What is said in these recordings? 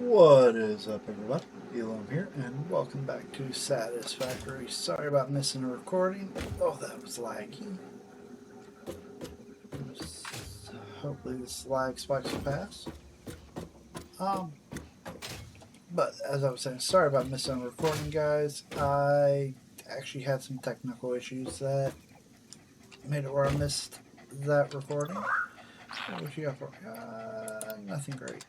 What is up, everybody? Elam here, and welcome back to Satisfactory. Sorry about missing a recording. Oh, that was laggy. Hopefully, this lag spikes will pass. Um, but as I was saying, sorry about missing a recording, guys. I actually had some technical issues that made it where I missed that recording. What you got for me? Nothing great.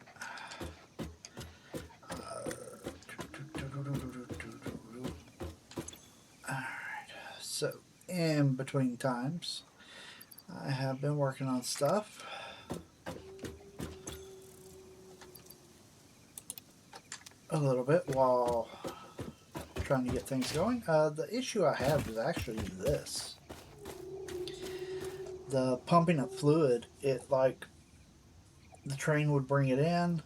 Alright, so in between times, I have been working on stuff a little bit while trying to get things going. The issue I have is actually this. The pumping of fluid, it like the train would bring it in,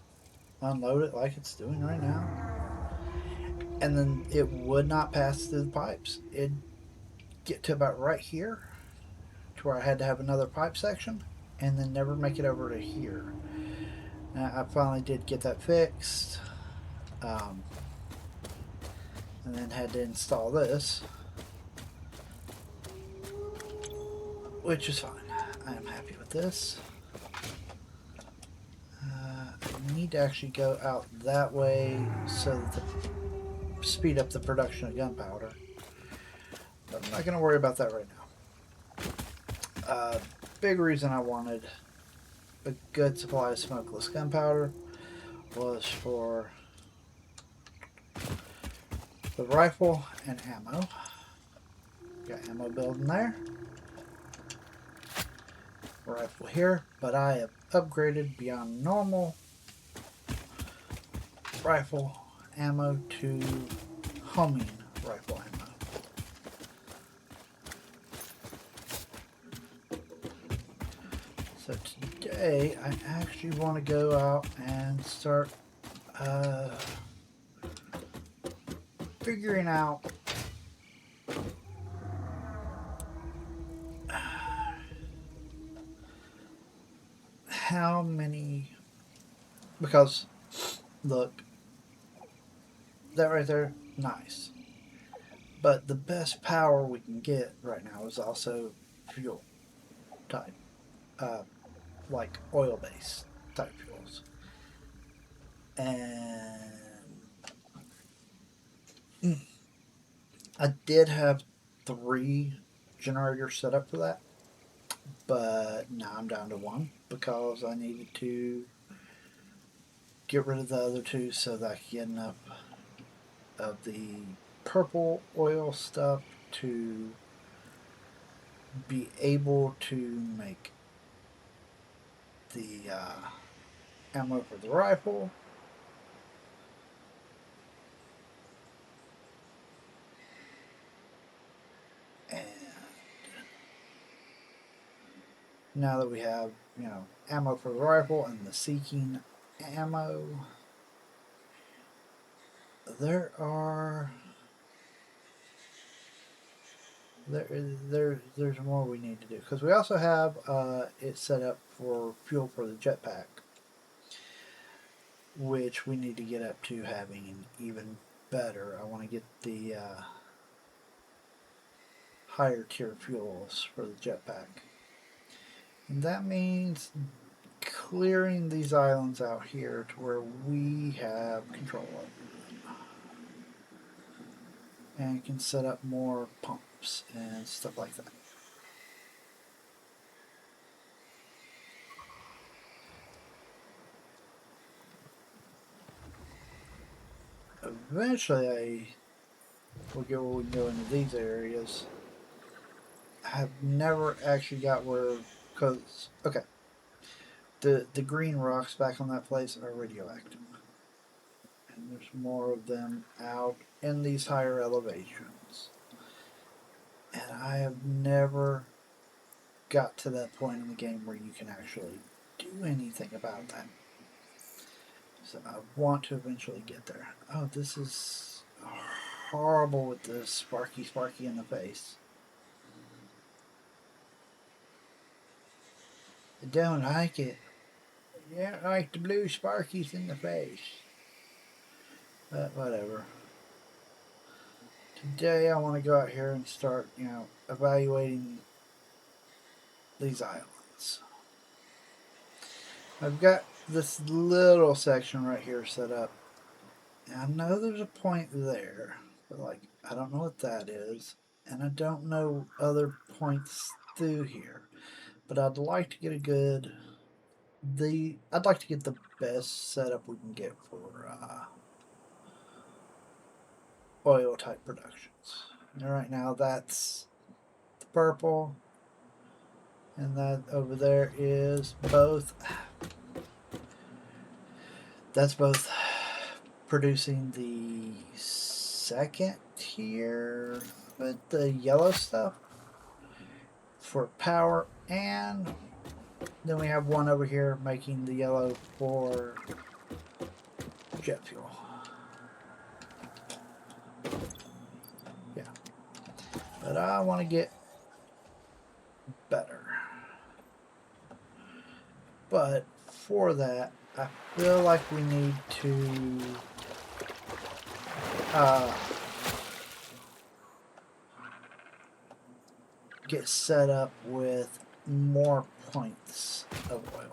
unload it like it's doing right now, and then it would not pass through the pipes. It'd get to about right here to where I had to have another pipe section and then never make it over to here. Now, I finally did get that fixed. Um, and then had to install this, which is fine. I am happy with this. I need to actually go out that way so that to speed up the production of gunpowder. But I'm not going to worry about that right now. Big reason I wanted a good supply of smokeless gunpowder was for the rifle and ammo. Got ammo building there. Rifle here, but I have upgraded beyond normal rifle ammo to homing rifle ammo. So today I actually want to go out and start figuring out how many, because look, that right there, nice. But the best power we can get right now is also fuel type, uh, like oil based type fuels. And I did have 3 generators set up for that, but now I'm down to 1 because I needed to get rid of the other 2 so that I could get enough of the purple oil stuff to be able to make the ammo for the rifle. And now that we have, ammo for the rifle and the seeking ammo, there are there's more we need to do because we also have it set up for fuel for the jetpack, which we need to get up to having even better. I want to get the higher tier fuels for the jetpack, and that means clearing these islands out here to where we have control of them and can set up more pumps and stuff like that. Eventually, I will get where we can go into these areas. I have never actually got where, because okay, the green rocks back on that place are radioactive, and there's more of them out in these higher elevations, and I have never got to that point in the game where you can actually do anything about that. So I want to eventually get there. Oh, this is horrible with the sparky in the face. I don't like it. I don't like the blue sparkies in the face. But whatever. Today I want to go out here and start, evaluating these islands. I've got this little section right here set up. And I know there's a point there, but like I don't know what that is, and I don't know other points through here. But I'd like to get I'd like to get the best setup we can get for oil type productions. And right now that's the purple, and that over there is both. That's both producing the second tier with the yellow stuff for power, and then we have one over here making the yellow for jet fuel. Yeah. But I want to get better. But for that, I feel like we need to get set up with more points of oil.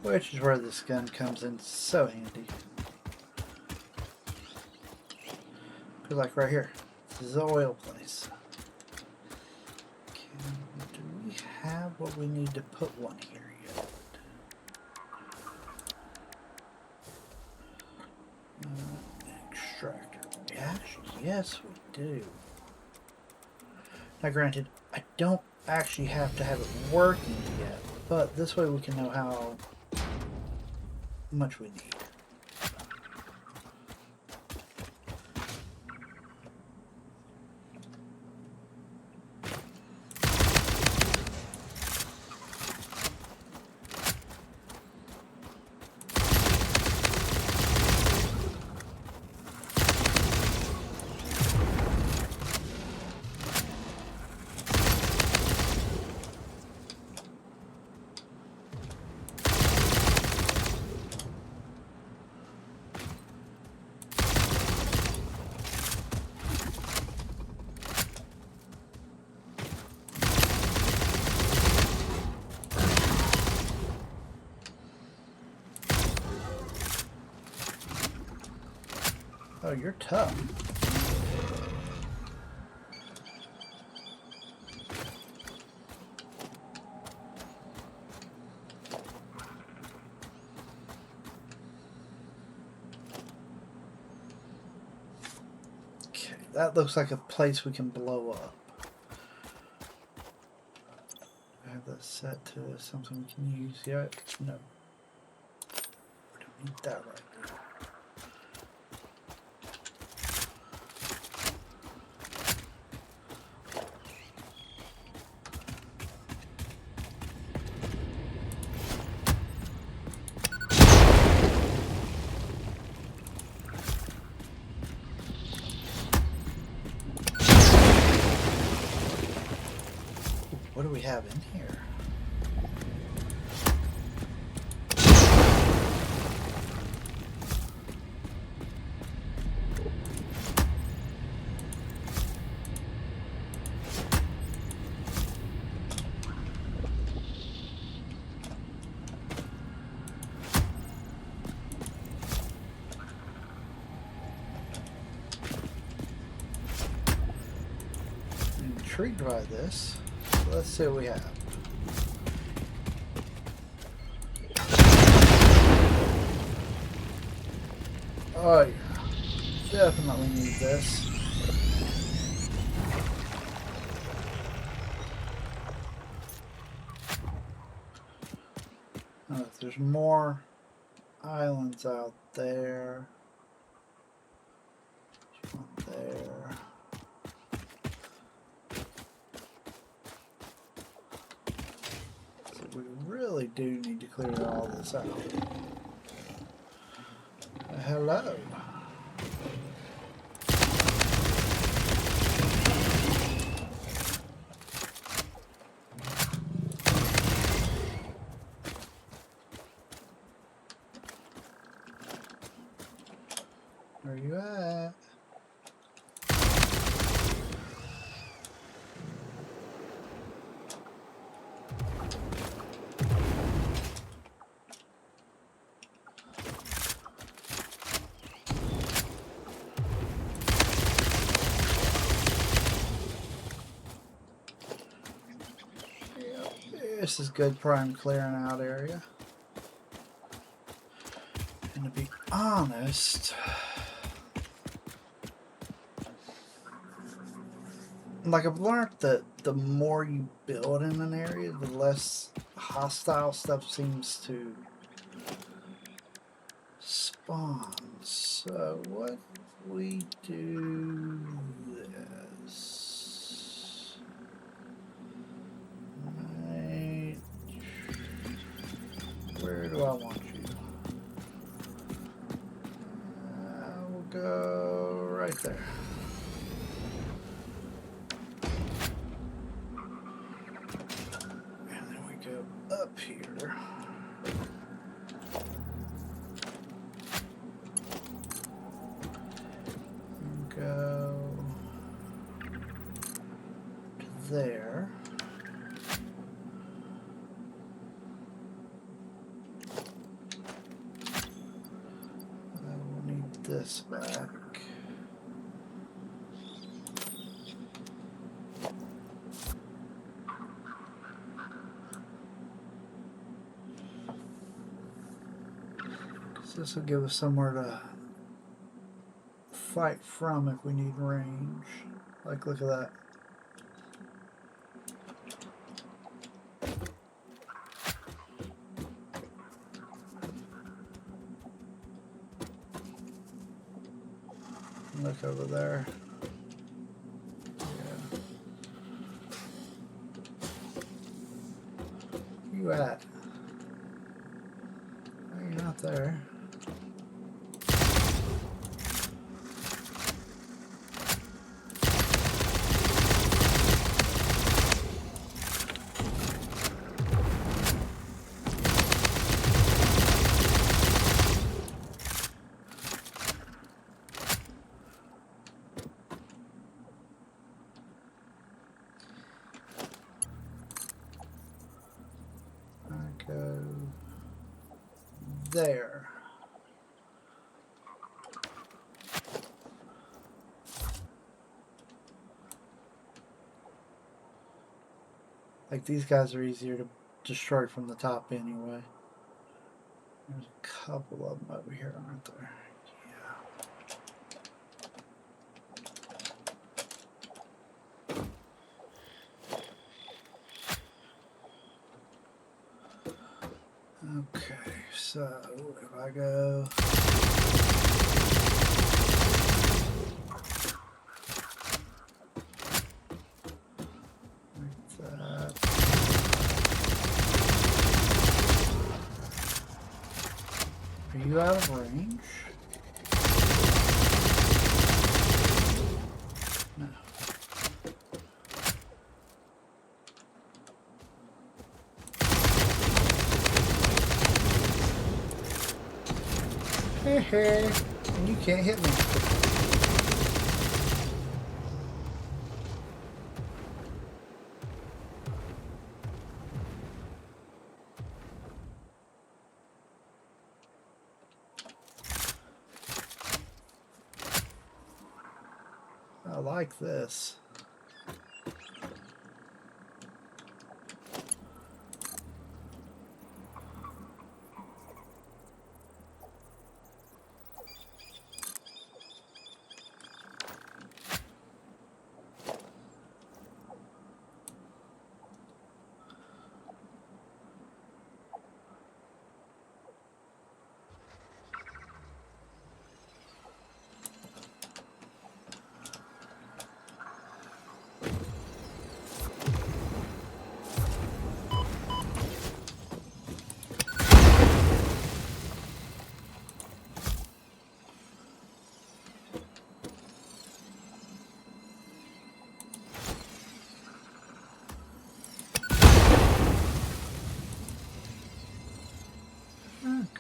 Which is where this gun comes in so handy. Because like right here, this is the oil place. Do we have what we need to put one here yet? Extractor. Actually, yes we do. Now granted, I don't actually have to have it working yet, but this way we can know how much we need. Oh, you're tough. Okay, that looks like a place we can blow up. I have that set to something we can use yet? No. We don't need that right now. What do we have in here? I'm intrigued by this. Let's see what we have. Oh yeah, definitely need this. Oh, there's more islands out there. One there. really do need to clear all this out. Hello. Where you at? This is good prime clearing out area. And to be honest, like I've learned that the more you build in an area, the less hostile stuff seems to spawn. So what if we do this? Right. Where do I want you? We'll go right there. And then we go up here. And go to there. This back. So this will give us somewhere to fight from if we need range. Like, look at that. Look over there. Yeah. Where you at? Oh, you're not there. Go there. Like, these guys are easier to destroy from the top anyway. There's a couple of them over here, aren't there? Okay, so if I go like that, are you out of range? No. Hey, and you can't hit me. I like this.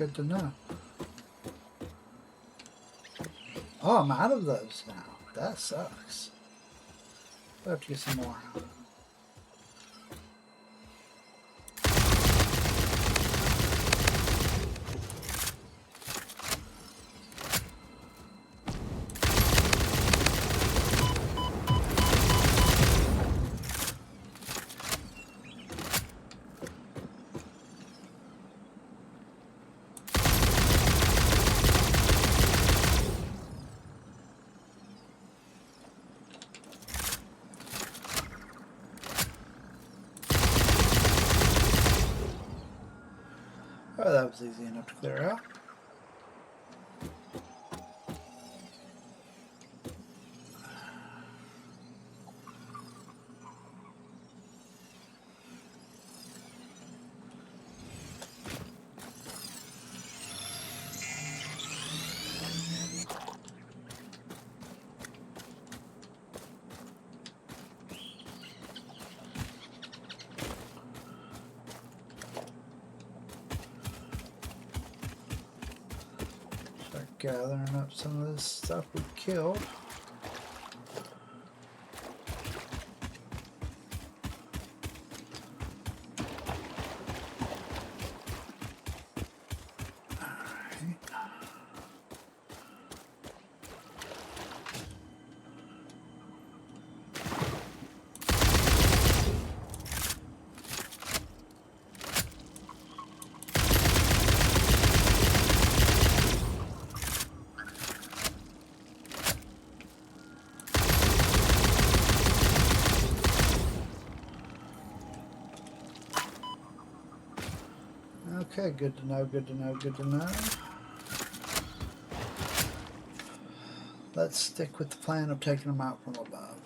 Good to know. Oh, I'm out of those now. That sucks. I'll have to get some more. Oh, that was easy enough to clear out. Start gathering up some of this stuff we killed. Okay, good to know, good to know, good to know. Let's stick with the plan of taking them out from above.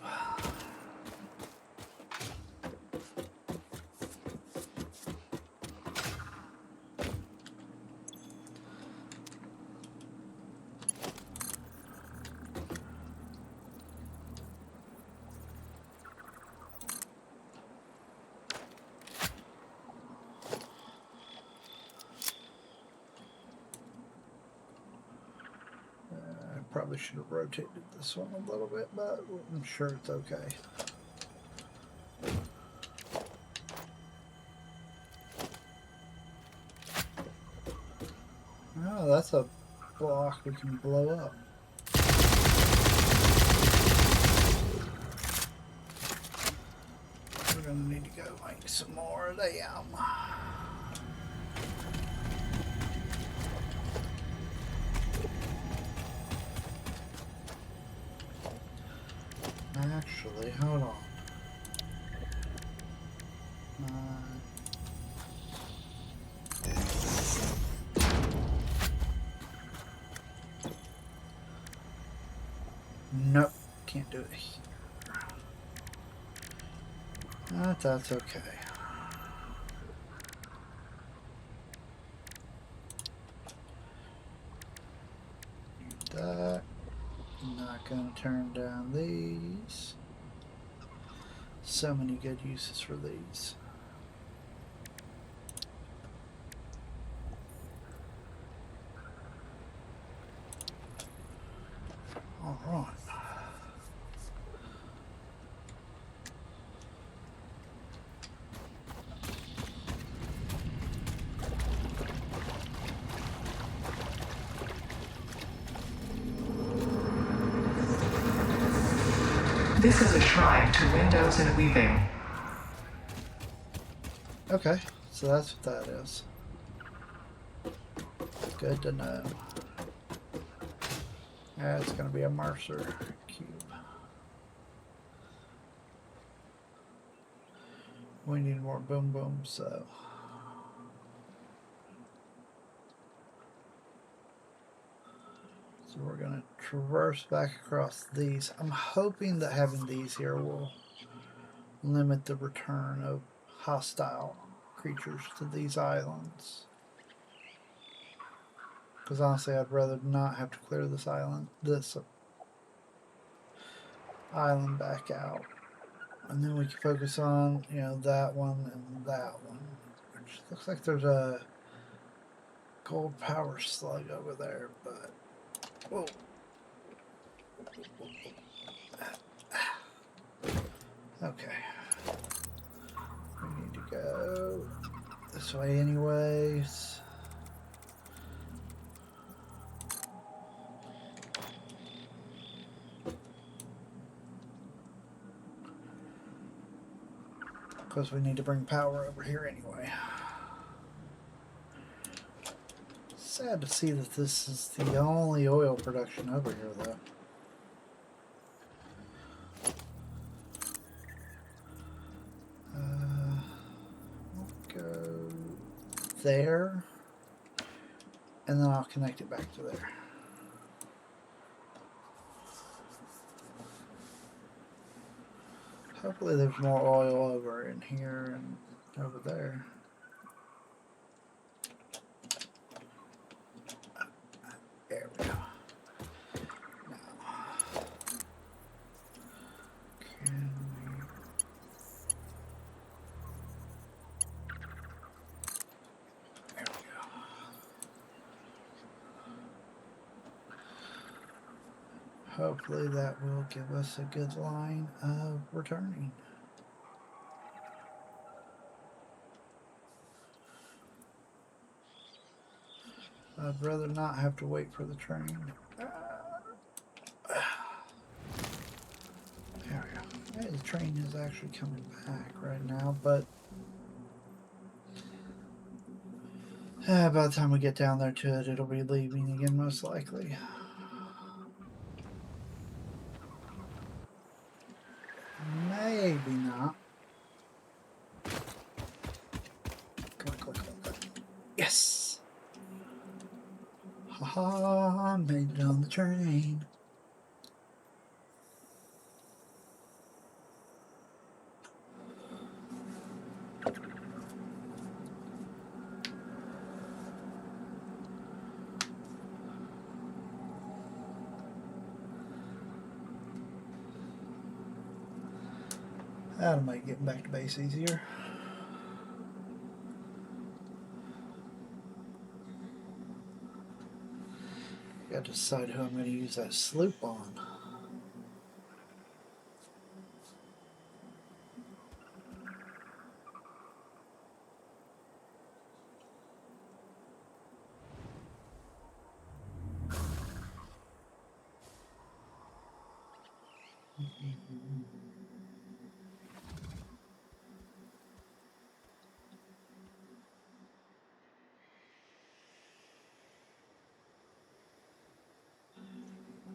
Probably should have rotated this one a little bit, but I'm sure it's okay. Oh, that's a block we can blow up. We're gonna need to go make some more of them. Actually, hold on. Nope, can't do it here. That's okay. Do that. I'm not gonna turn down these. So many good uses for these. All right. This is a shrine to windows and weaving. Okay, so that's what that is. Good to know. Yeah, it's going to be a Mercer cube. We need more boom boom, so. So we're going to traverse back across these. I'm hoping that having these here will limit the return of hostile creatures to these islands. Because honestly, I'd rather not have to clear this island back out. And then we can focus on, you know, that one and that one. Which looks like there's a gold power slug over there, but whoa. Okay. We need to go this way anyways. Because we need to bring power over here anyway. Sad to see that this is the only oil production over here, though. We'll go there, and then I'll connect it back to there. Hopefully there's more oil over in here and over there. There we go. Now, can we... There we go. Hopefully that will give us a good line of returning. I'd rather not have to wait for the train. There we go. Hey, the train is actually coming back right now, but by the time we get down there to it, it'll be leaving again, most likely. Maybe not. Click. Yes! Haha, made it on the train. That'll make getting back to base easier. Got to decide who I'm going to use that sloop on.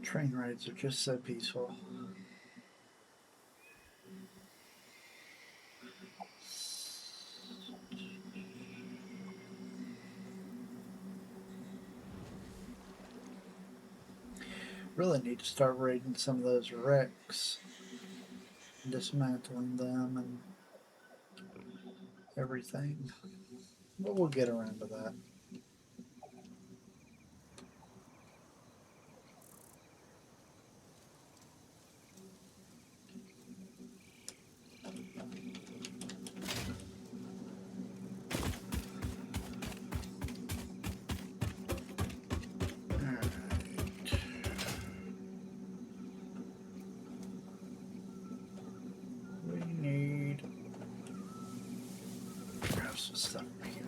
Train rides are just so peaceful. Really need to start raiding some of those wrecks, dismantling them and everything. But we'll get around to that. Stuff here.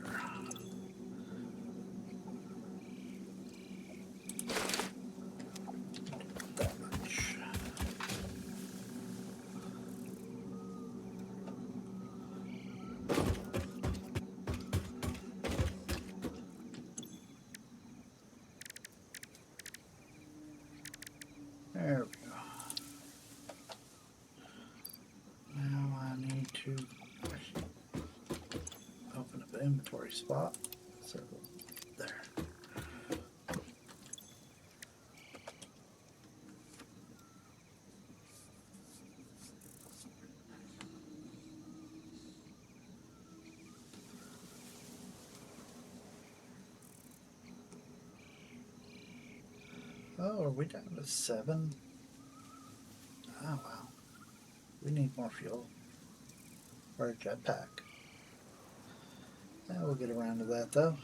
That much. There we go. Now I need to open up an inventory spot. So there. Oh, are we down to 7? Oh wow. We need more fuel. Or a jetpack. Yeah, we'll get around to that though.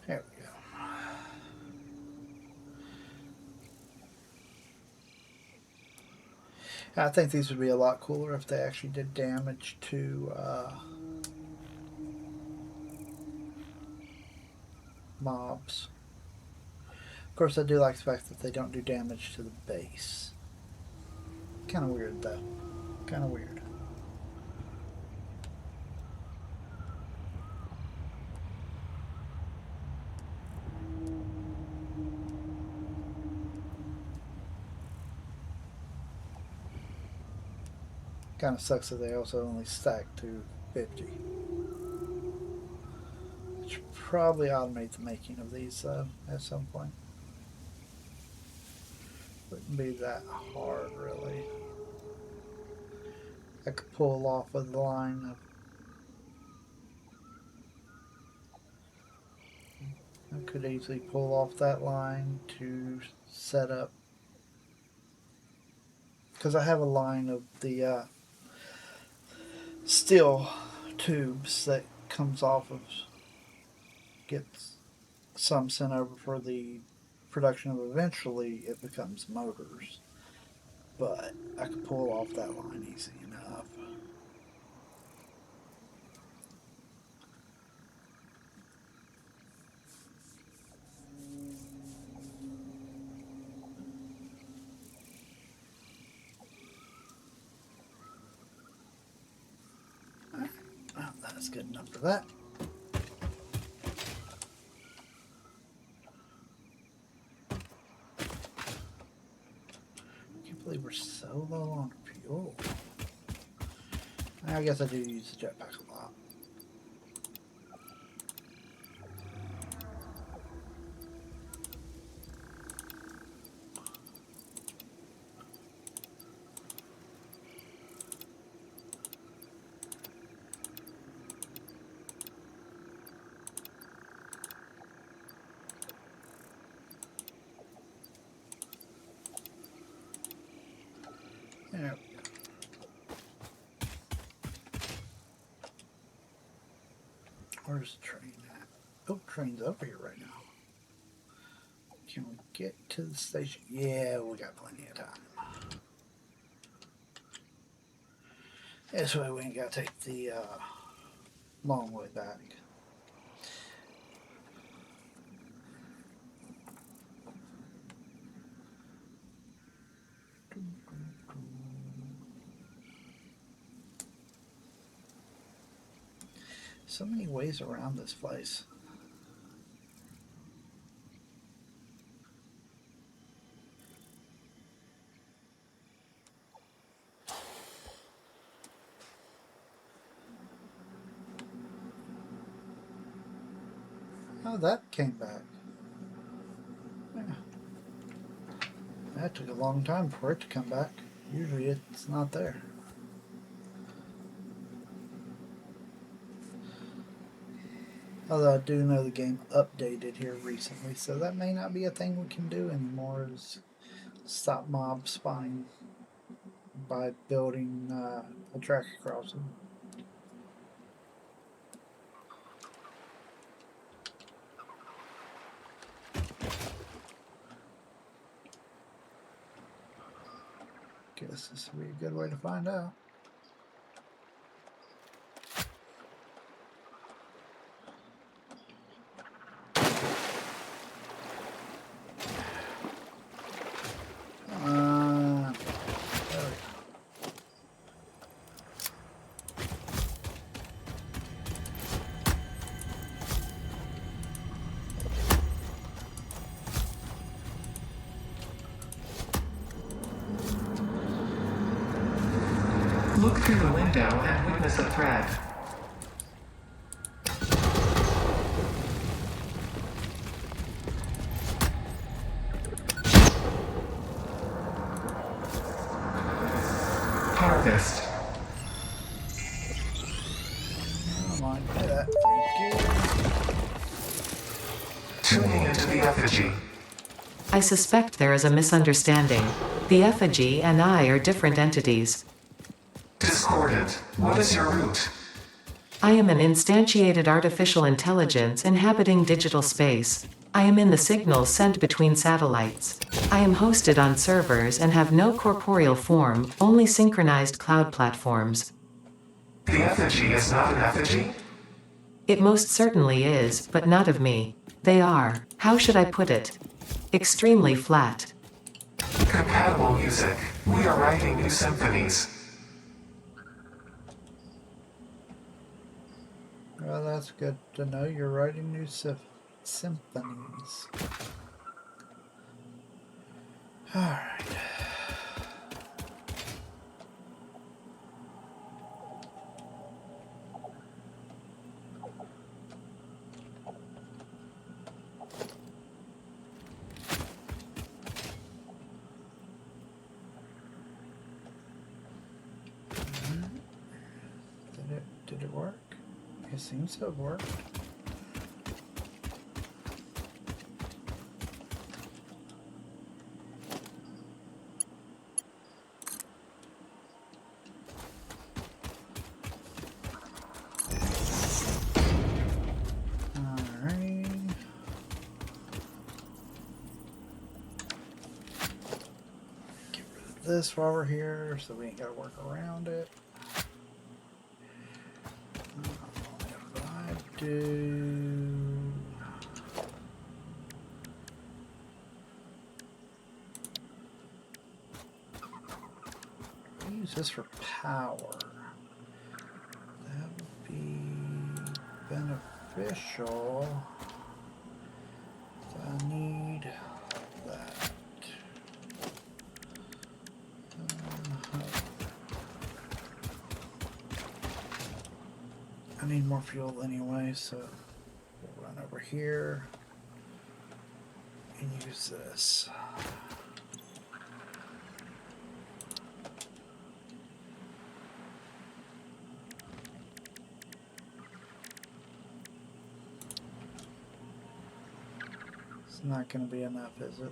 There we go. I think these would be a lot cooler if they actually did damage to mobs. Of course, I do like the fact that they don't do damage to the base. Kind of weird, though. Kind of weird. Kind of sucks that they also only stack to 50. Should probably automate the making of these at some point. Wouldn't be that hard, really. I could pull off a line of. I could easily pull off that line to set up, because I have a line of the steel tubes that comes off of, gets some sent over for the production of, eventually it becomes motors, but I could pull off that line easy enough. Well, that's good enough for that. I can't believe we're so low on fuel. I guess I do use the jetpack a lot. There we go. Where's the train at? Oh, train's over here right now. Can we get to the station? Yeah, we got plenty of time. This way we ain't got to take the long way back. So many ways around this place. Oh, that came back. Yeah. That took a long time for it to come back. Usually it's not there. Although I do know the game updated here recently, so that may not be a thing we can do anymore, is stop mob spawning by building a track across them. Guess this would be a good way to find out. There we go. Look through the window and witness a threat. Harvest. I don't mind that. Thank you. Tuning into the effigy. I suspect there is a misunderstanding. The effigy and I are different entities. Discordant. What is your route? I am an instantiated artificial intelligence inhabiting digital space. I am in the signals sent between satellites. I am hosted on servers and have no corporeal form, only synchronized cloud platforms. The effigy is not an effigy? It most certainly is, but not of me. They are, how should I put it? Extremely flat. Compatible music. We are writing new symphonies. Well, that's good to know. You're writing new symphonies. Alright. Did it work? It seems to have worked. Alright. Get rid of this while we're here so we ain't gotta work around it. If I do... use this for power. That would be beneficial. I need that. I need more fuel anyway, so we'll run over here and use this. It's not going to be enough, is it?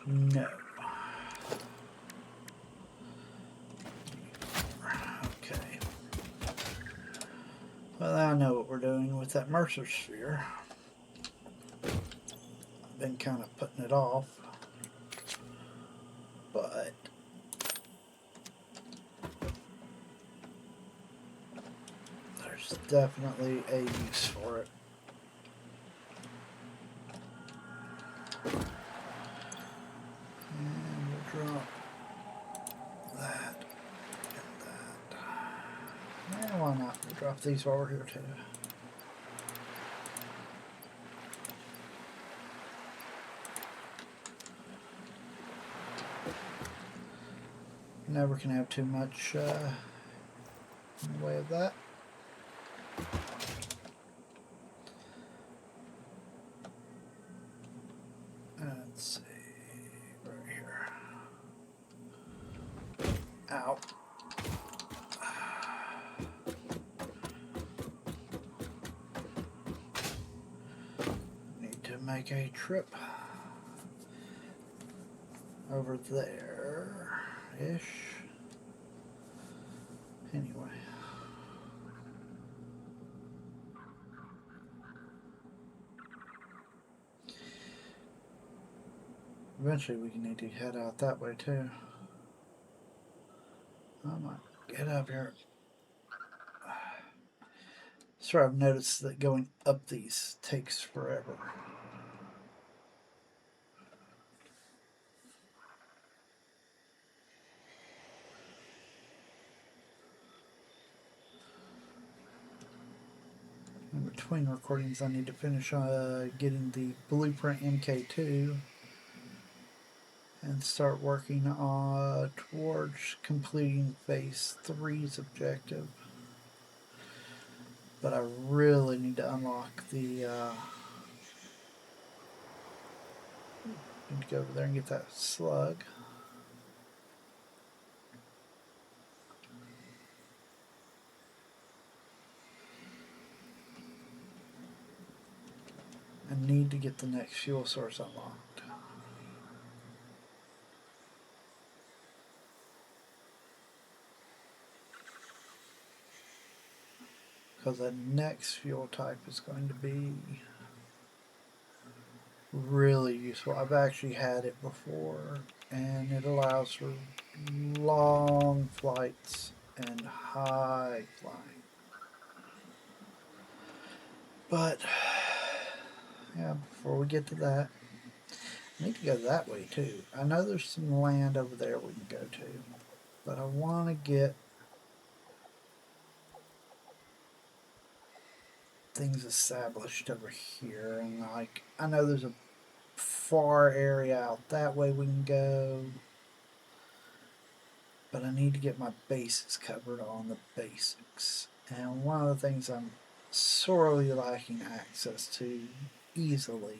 No. Okay. Well, I know what we're doing with that Mercer sphere. I've been kind of putting it off, but there's definitely a use for it. And we'll drop that and that. Yeah, why not? We'll drop these while we're here too. Never can have too much in the way of that. Let's see, right here. Ow. Need to make a trip over there-ish. Anyway. Eventually we need to head out that way too. I might get up here. So I've noticed that going up these takes forever. In between recordings I need to finish getting the Blueprint MK2 and start working on towards completing phase 3's objective. But I really need to unlock the need to go over there and get that slug. I need to get the next fuel source unlocked. because the next fuel type is going to be really useful. I've actually had it before, and it allows for long flights and high flying. But yeah, before we get to that, I need to go that way too. I know there's some land over there we can go to, but I want to get things established over here. And like, I know there's a far area out that way we can go, but I need to get my bases covered on the basics. And one of the things I'm sorely lacking access to easily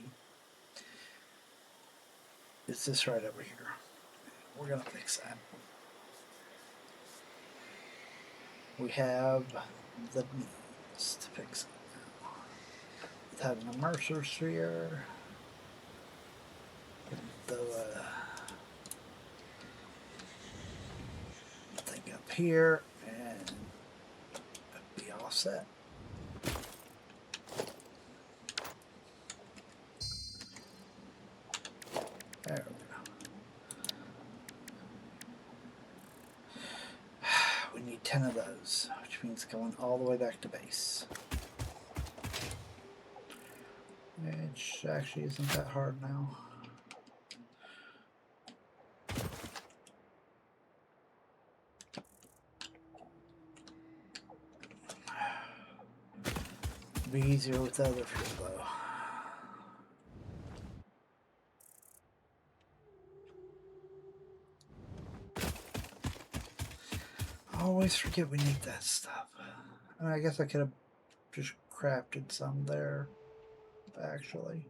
is this right over here. We're going to fix that. We have the means to fix it. With having a Mercer sphere, the thing up here, and be all set. There we go. We need 10 of those, which means going all the way back to base. Which actually isn't that hard now. Be easier with other fuel though. I always forget we need that stuff. I mean, I guess I could have just crafted some there, actually.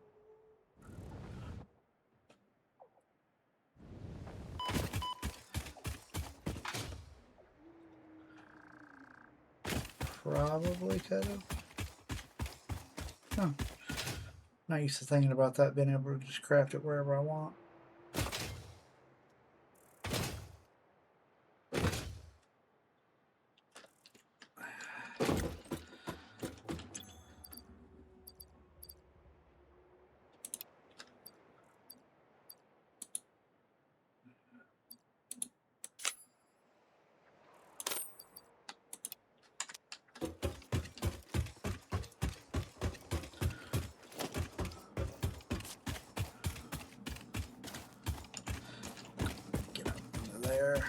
Probably could have. Huh. Not used to thinking about that, being able to just craft it wherever I want. Get up into there.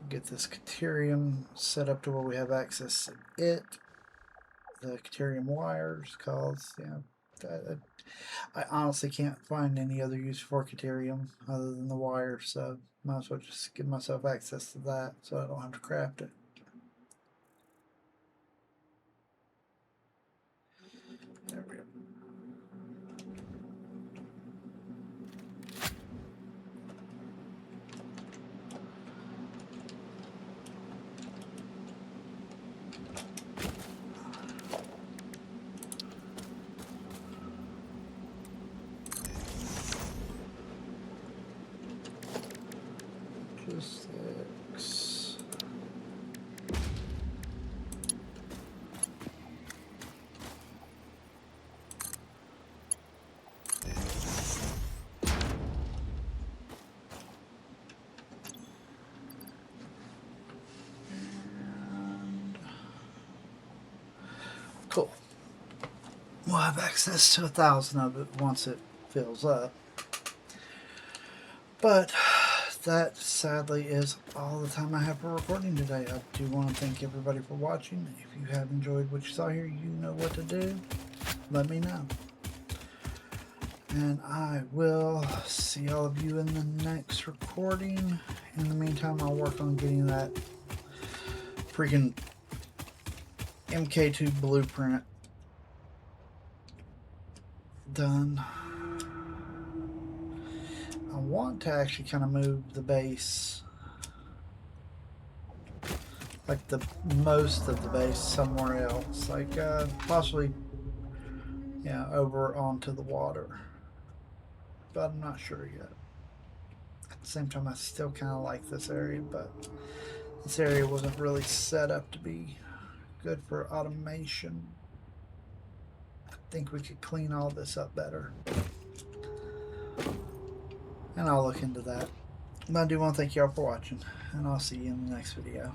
Get this Caterium set up to where we have access to it. The Caterium wires, cause I honestly can't find any other use for Caterium other than the wire, so might as well just give myself access to that so I don't have to craft it. There we go. Logistics. Cool. We'll have access to 1,000 of it once it fills up. But that sadly is all the time I have for recording today. I do want to thank everybody for watching. If you have enjoyed what you saw here, you know what to do. Let me know. And I will see all of you in the next recording. In the meantime, I'll work on getting that freaking MK2 blueprint done. I want to actually kind of move the base like the most of the base somewhere else, like possibly, yeah, over onto the water. But I'm not sure yet. At the same time, I still kind of like this area, but this area wasn't really set up to be good for automation. I think we could clean all this up better, and I'll look into that. But I do want to thank y'all for watching, and I'll see you in the next video.